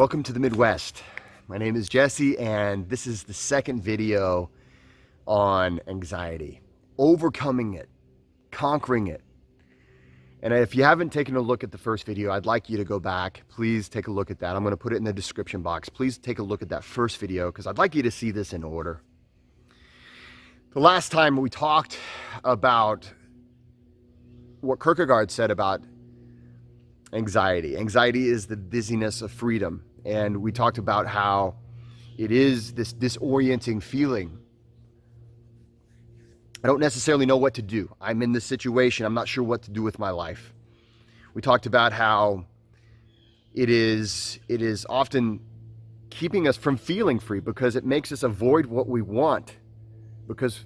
Welcome to the Midwest. My name is Jesse, and this is the second video on anxiety, overcoming it, conquering it. And if you haven't taken a look at the first video, I'd like you to go back. Please take a look at that. I'm going to put it in the description box. Please take a look at that first video because I'd like you to see this in order. The last time we talked about what Kierkegaard said about anxiety. Anxiety is the dizziness of freedom. And we talked about how it is this disorienting feeling. I don't necessarily know what to do. I'm in this situation. I'm not sure what to do with my life. We talked about how it is often keeping us from feeling free because it makes us avoid what we want because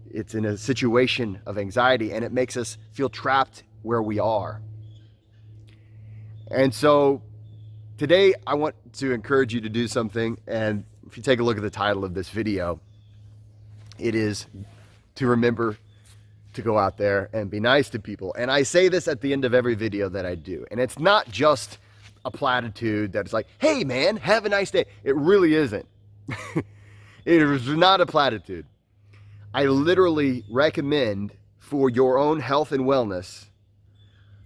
it's in a situation of anxiety and it makes us feel trapped where we are. And so today I want to encourage you to do something, and if you take a look at the title of this video, it is to remember to go out there and be nice to people. And I say this at the end of every video that I do, and it's not just a platitude that's like, hey man, have a nice day. It really isn't. It is not a platitude. I literally recommend for your own health and wellness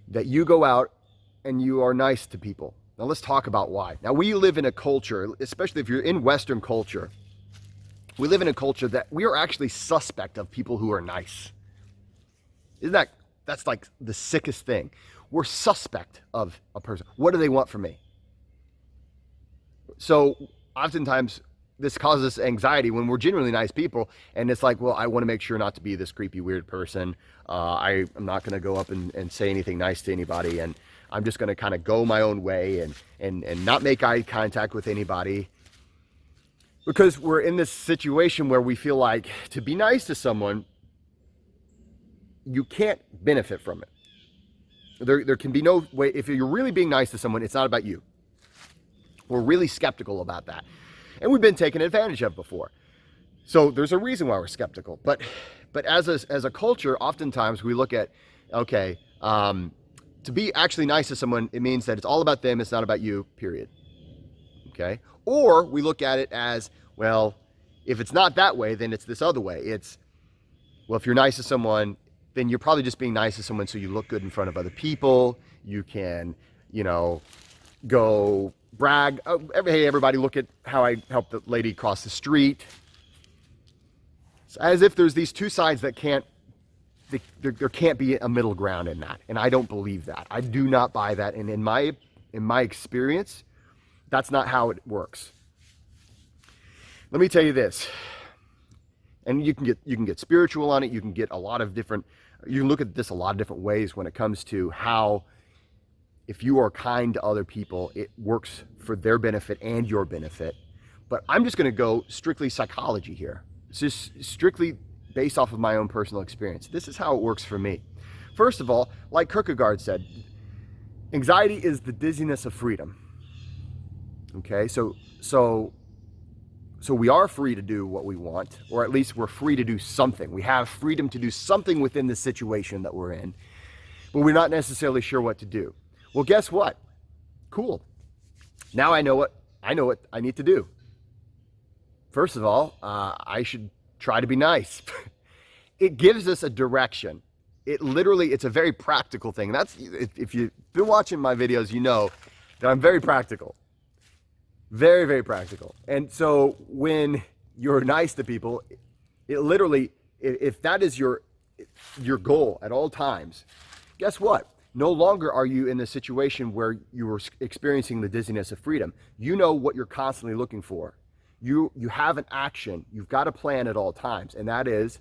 that you go out and you are nice to people. Now let's talk about why. Now we live in a culture, especially if you're in Western culture, we live in a culture that we are actually suspect of people who are nice. That's like the sickest thing. We're suspect of a person. What do they want from me? So oftentimes this causes anxiety when we're genuinely nice people, and it's like, well, I want to make sure not to be this creepy, weird person. I'm not going to go up and say anything nice to anybody, and I'm just going to kind of go my own way and not make eye contact with anybody. Because we're in this situation where we feel like to be nice to someone, you can't benefit from it. There can be no way. If you're really being nice to someone, it's not about you. We're really skeptical about that. And we've been taken advantage of before. So there's a reason why we're skeptical. But as a culture, oftentimes we look at, okay, to be actually nice to someone, it means that it's all about them, it's not about you, period. Okay? Or we look at it as, well, if it's not that way, then it's this other way. It's, well, if you're nice to someone, then you're probably just being nice to someone so you look good in front of other people. You can, go brag. Oh, hey, everybody, look at how I helped the lady cross the street. It's as if there's these two sides that there can't be a middle ground in that. And I don't believe that. I do not buy that. And in my experience, that's not how it works. Let me tell you this. And you can get spiritual on it. You can get you can look at this a lot of different ways when it comes to how, if you are kind to other people, it works for their benefit and your benefit. But I'm just going to go strictly psychology here. It's just strictly based off of my own personal experience. This is how it works for me. First of all, like Kierkegaard said, anxiety is the dizziness of freedom. Okay, so we are free to do what we want, or at least we're free to do something. We have freedom to do something within the situation that we're in, but we're not necessarily sure what to do. Well, guess what? Cool. Now I know what I need to do. First of all, I should try to be nice. It gives us a direction. It's a very practical thing. If you've been watching my videos, you know that I'm very practical. Very, very practical. And so when you're nice to people, it literally, if that is your goal at all times, guess what? No longer are you in the situation where you are experiencing the dizziness of freedom. You know what you're constantly looking for. You have an action. You've got a plan at all times. And that is,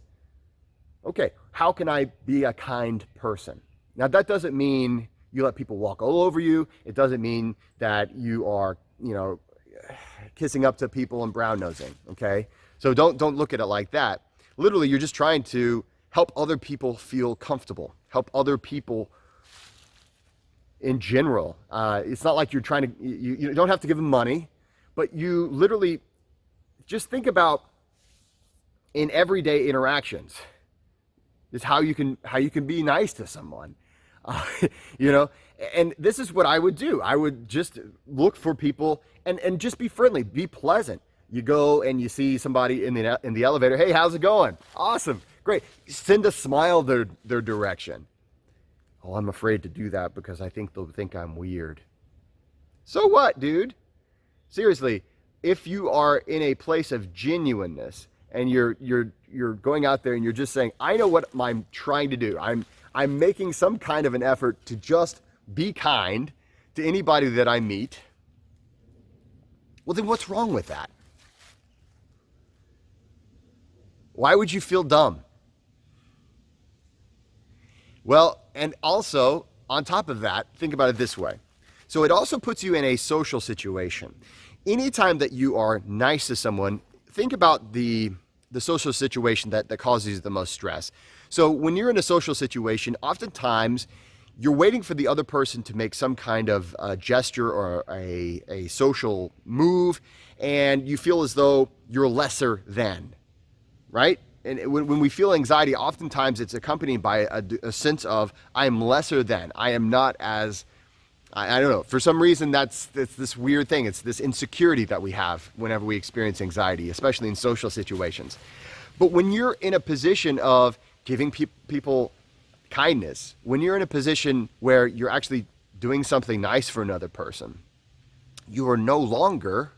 okay, how can I be a kind person? Now, that doesn't mean you let people walk all over you. It doesn't mean that you are, kissing up to people and brown nosing, okay? So don't look at it like that. Literally, you're just trying to help other people feel comfortable, help other people in general. It's not like you're trying to, you don't have to give them money, but you literally just think about in everyday interactions is how you can be nice to someone. you know, and this is what I would do. I would just look for people and just be friendly, be pleasant. You go and you see somebody in the elevator. Hey, how's it going? Awesome, great. Send a smile their direction. Oh, I'm afraid to do that because I think they'll think I'm weird. So what, dude? Seriously, if you are in a place of genuineness and you're going out there and you're just saying, I know what I'm trying to do. I'm making some kind of an effort to just be kind to anybody that I meet. Well, then what's wrong with that? Why would you feel dumb? Well, and also, on top of that, think about it this way. So it also puts you in a social situation. Anytime that you are nice to someone, think about the social situation that causes you the most stress. So when you're in a social situation, oftentimes you're waiting for the other person to make some kind of gesture or a social move, and you feel as though you're lesser than, right? And when we feel anxiety, oftentimes it's accompanied by a sense of, I am lesser than, I am not as, I don't know, for some reason it's this weird thing. It's this insecurity that we have whenever we experience anxiety, especially in social situations. But when you're in a position of giving people kindness, when you're in a position where you're actually doing something nice for another person, you are no longer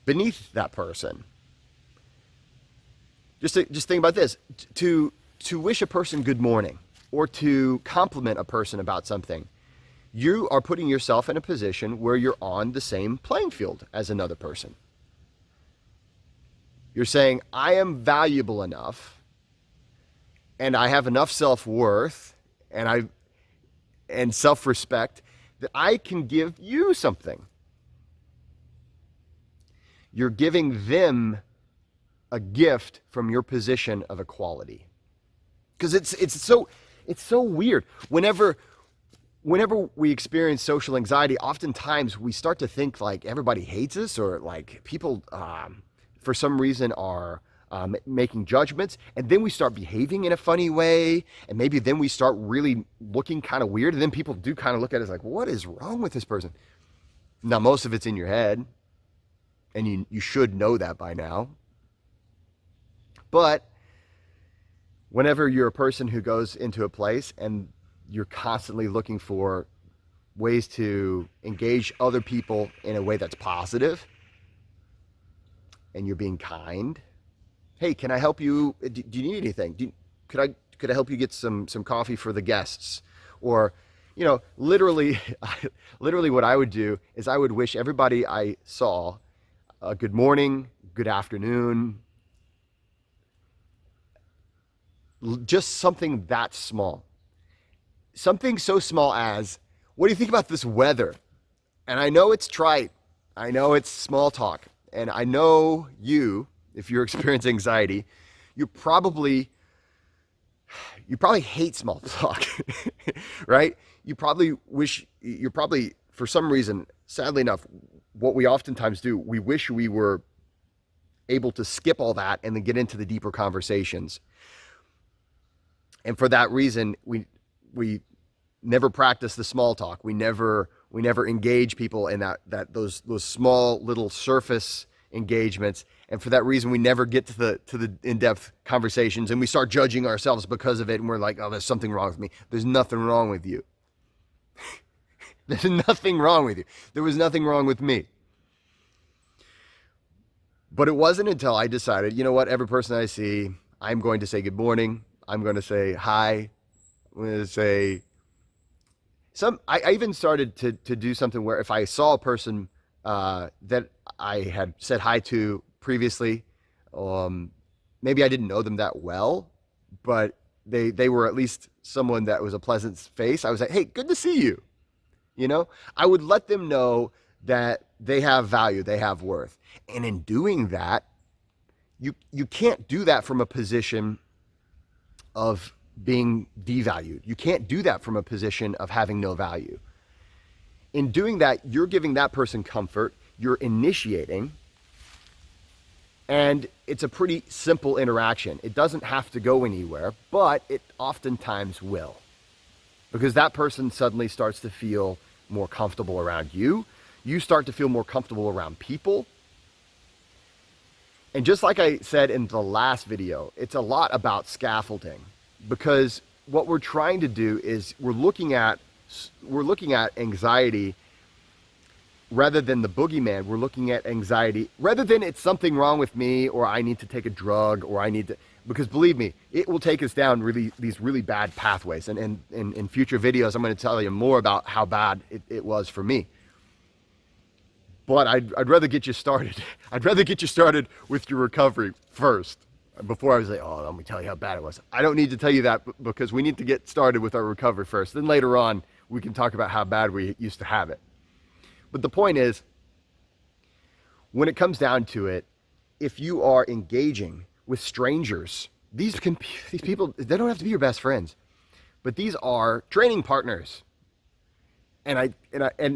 beneath that person. Just think about this. To wish a person good morning or to compliment a person about something, you are putting yourself in a position where you're on the same playing field as another person. You're saying, I am valuable enough and I have enough self-worth and self-respect that I can give you something. You're giving them a gift from your position of equality. Because it's so weird. Whenever we experience social anxiety, oftentimes we start to think like everybody hates us, or like people for some reason are making judgments, and then we start behaving in a funny way, and maybe then we start really looking kind of weird, and then people do kind of look at us like, what is wrong with this person? Now, most of it's in your head, and you should know that by now. But whenever you're a person who goes into a place and you're constantly looking for ways to engage other people in a way that's positive, and you're being kind, hey, can I help you? Do you need anything? Could I help you get some coffee for the guests? Or, literally what I would do is I would wish everybody I saw a good morning, good afternoon, just something that small. Something so small as, what do you think about this weather? And I know it's trite. I know it's small talk. And I know if you're experiencing anxiety, you probably hate small talk, right? You're probably, for some reason, sadly enough, what we oftentimes do, we wish we were able to skip all that and then get into the deeper conversations. And for that reason, we never practice the small talk. We never engage people in those small little surface engagements. And for that reason, we never get to the in-depth conversations, and we start judging ourselves because of it. And we're like, oh, there's something wrong with me. There's nothing wrong with you. There's nothing wrong with you. There was nothing wrong with me. But it wasn't until I decided, you know what, every person I see, I'm going to say good morning. I'm going to say hi. I'm going to say I even started to do something where if I saw a person that I had said hi to previously, maybe I didn't know them that well, but they were at least someone that was a pleasant face. I was like, hey, good to see you. I would let them know that they have value, they have worth. And in doing that, you can't do that from a position of being devalued. You can't do that from a position of having no value. In doing that, you're giving that person comfort, you're initiating, and it's a pretty simple interaction. It doesn't have to go anywhere, but it oftentimes will. because that person suddenly starts to feel more comfortable around you. You start to feel more comfortable around people. And just like I said in the last video, it's a lot about scaffolding, because what we're trying to do is we're looking at anxiety rather than the boogeyman. We're looking at anxiety rather than it's something wrong with me, or I need to take a drug, or I need to, because believe me, it will take us down these really bad pathways. And in future videos, I'm going to tell you more about how bad it was for me. But I'd rather get you started. I'd rather get you started with your recovery first, before I was like, oh, let me tell you how bad it was. I don't need to tell you that, because we need to get started with our recovery first. Then later on, we can talk about how bad we used to have it. But the point is, when it comes down to it, if you are engaging with strangers, these people, they don't have to be your best friends, but these are training partners. And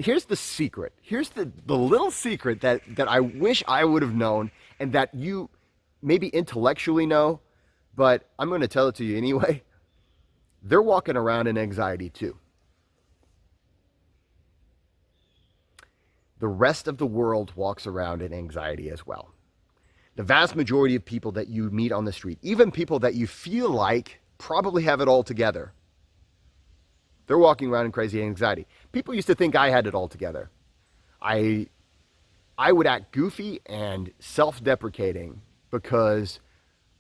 here's the secret. Here's the little secret that I wish I would have known, and that you maybe intellectually know, but I'm going to tell it to you anyway. They're walking around in anxiety too. The rest of the world walks around in anxiety as well. The vast majority of people that you meet on the street, even people that you feel like probably have it all together, they're walking around in crazy anxiety. People used to think I had it all together. I would act goofy and self-deprecating because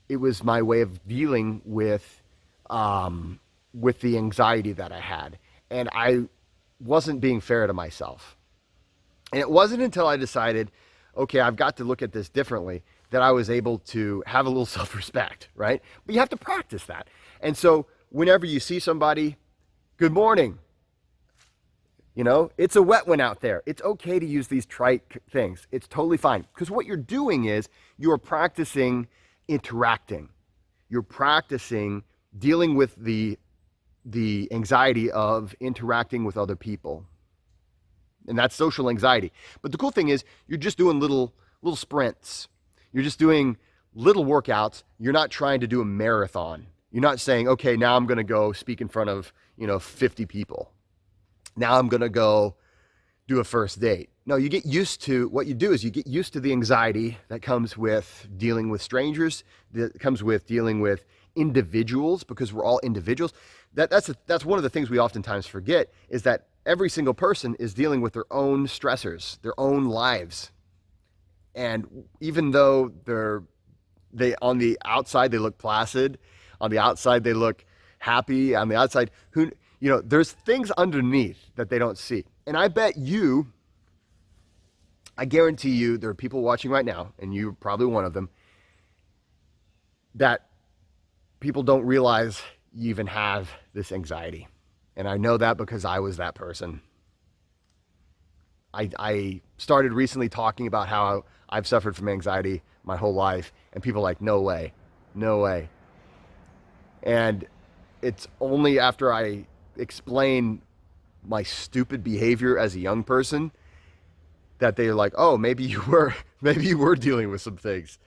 it was my way of dealing with the anxiety that I had. And I wasn't being fair to myself. And it wasn't until I decided, okay, I've got to look at this differently, that I was able to have a little self-respect, right? But you have to practice that. And so whenever you see somebody, good morning. You know, it's a wet one out there. It's okay to use these trite things. It's totally fine. Because what you're doing is you're practicing interacting. You're practicing dealing with the anxiety of interacting with other people. And that's social anxiety. But the cool thing is you're just doing little sprints. You're just doing little workouts. You're not trying to do a marathon. You're not saying, okay, now I'm going to go speak in front of, 50 people. Now I'm going to go do a first date. No, you get used to, what you do is you get used to the anxiety that comes with dealing with strangers, that comes with dealing with individuals, because we're all individuals. That's one of the things we oftentimes forget, is that every single person is dealing with their own stressors, their own lives. And even though they on the outside they look placid, on the outside they look happy, on the outside, there's things underneath that they don't see. And I guarantee you, there are people watching right now, and you're probably one of them, that people don't realize you even have this anxiety. And I know that because I was that person. I started recently talking about how I've suffered from anxiety my whole life, and people are like, no way. And it's only after I explain my stupid behavior as a young person that they're like, oh, maybe you were dealing with some things.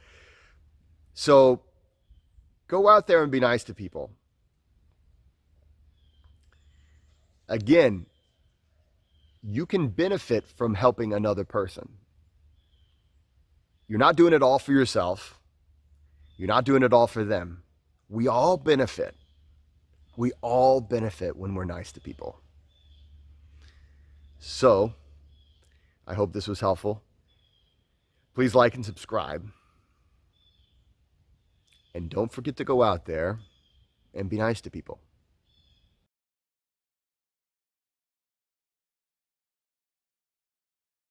So go out there and be nice to people. Again, you can benefit from helping another person. You're not doing it all for yourself. You're not doing it all for them. We all benefit. We all benefit when we're nice to people. So, I hope this was helpful. Please like and subscribe. And don't forget to go out there and be nice to people.